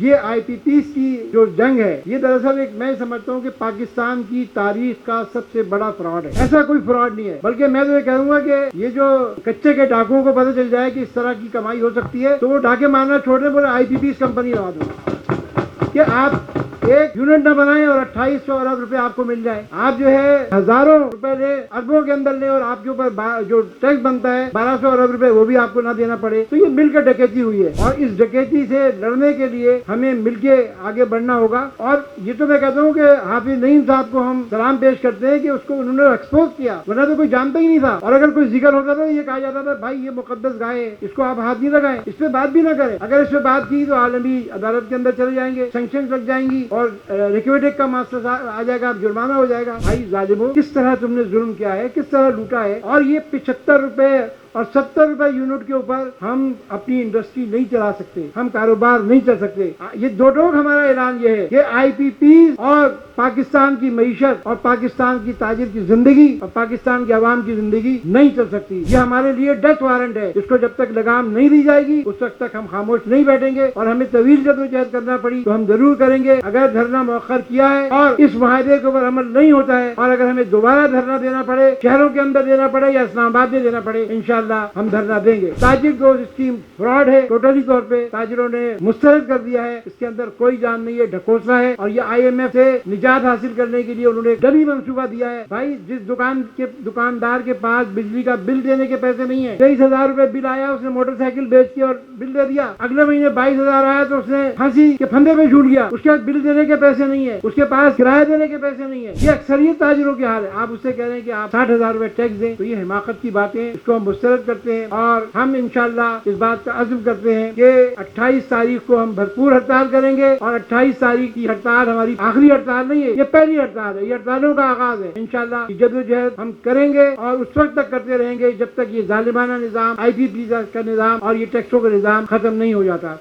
یہ آئی P Ps کی جو جنگ ہے یہ دراصل ایک میں سمجھتا ہوں کہ پاکستان کی تاریخ کا سب سے بڑا فراڈ ہے. ایسا کوئی فراڈ نہیں ہے، بلکہ میں تو یہ کہوں گا کہ یہ جو کچے کے ڈاکوؤں کو پتہ چل جائے کہ اس طرح کی کمائی ہو سکتی ہے تو وہ ڈاکے مارنا چھوڑ دیں، بولے آئی پی پیز کمپنی لگا دو کہ آپ ایک یونٹ نہ بنائیں اور 2800 ارب روپے آپ کو مل جائے. آپ جو ہے ہزاروں روپے لیں، اربوں کے اندر لیں، اور آپ کے اوپر جو ٹیکس بنتا ہے 1200 ارب روپے وہ بھی آپ کو نہ دینا پڑے. تو یہ مل کر ڈکیتی ہوئی ہے، اور اس ڈکیتی سے لڑنے کے لیے ہمیں مل کے آگے بڑھنا ہوگا. اور یہ تو میں کہتا ہوں کہ حافظ نعیم صاحب کو ہم سلام پیش کرتے ہیں کہ اس کو انہوں نے ایکسپوز کیا، ورنہ تو کوئی جانتا ہی نہیں تھا. اور اگر کوئی ذکر ہوتا تھا یہ کہا جاتا تھا بھائی یہ مقدس گائے ہے، اس کو آپ ہاتھ نہیں لگائیں، اس پہ بات بھی نہ کریں. اگر اس پہ بات کی تو عالمی عدالت کے اندر چلے جائیں گے، سینکشن لگ جائیں گی، اور ریکویٹیک کا ماسٹر آ جائے گا، جرمانہ ہو جائے گا. بھائی ظالموں، کس طرح تم نے ظلم کیا ہے، کس طرح لوٹا ہے. اور یہ 75 روپے اور 70 روپے یونٹ کے اوپر ہم اپنی انڈسٹری نہیں چلا سکتے، ہم کاروبار نہیں چل سکتے. یہ دو ٹوک ہمارا اعلان یہ ہے کہ آئی پی پیز اور پاکستان کی معیشت اور پاکستان کی تاجر کی زندگی اور پاکستان کی عوام کی زندگی نہیں چل سکتی. یہ ہمارے لیے ڈیتھ وارنٹ ہے، اس کو جب تک لگام نہیں دی جائے گی اس وقت تک ہم خاموش نہیں بیٹھیں گے. اور ہمیں طویل جدوجہد کرنا پڑی تو ہم ضرور کریں گے. اگر دھرنا مؤخر کیا ہے اور اس معاہدے کے اوپر عمل نہیں ہوتا ہے، اور اگر ہمیں دوبارہ دھرنا دینا پڑے، شہروں کے اندر دینا پڑے یا اسلام آباد میں دینا پڑے، انشاءاللہ ہم دھرنا دیں گے. تاجر کو اسکیم فراڈ ہے، ٹوٹلی طور پہ تاجروں نے مسترد کر دیا ہے، اس کے اندر کوئی جان نہیں ہے، ڈھکوسلا ہے. اور یہ آئی ایم ایف سے نجات حاصل کرنے کے لیے انہوں نے ڈمی منصوبہ دیا ہے. بھائی جس دکاندار کے پاس بجلی کا بل دینے کے پیسے نہیں ہیں، 23,000 روپے بل آیا، اس نے موٹر سائیکل بیچ کے اور بل دے دیا. اگلے مہینے 22,000 آیا تو اس نے پھانسی کے پھندے پہ جھوٹ گیا، اس کے پاس بل دینے کے پیسے نہیں ہے، اس کے پاس کرایہ دینے کے پیسے نہیں ہے. یہ اکثریت تاجروں کے حال ہے. آپ اس سے کہہ رہے ہیں کہ آپ 60,000 روپے ٹیکس دیں، تو یہ حماقت کی باتیں، اس کو ہم مسترد کرتے ہیں. اور ہم انشاءاللہ اس بات کا عزم کرتے ہیں کہ 28 تاریخ کو ہم بھرپور ہڑتال کریں گے. اور 28 تاریخ کی ہڑتال ہماری آخری ہڑتال نہیں ہے، یہ پہلی ہڑتال ہے، یہ ہڑتالوں کا آغاز ہے. انشاءاللہ جدوجہد ہم کریں گے اور اس وقت تک کرتے رہیں گے جب تک یہ ظالمانہ نظام، آئی پی پی کا نظام اور یہ ٹیکسوں کا نظام ختم نہیں ہو جاتا.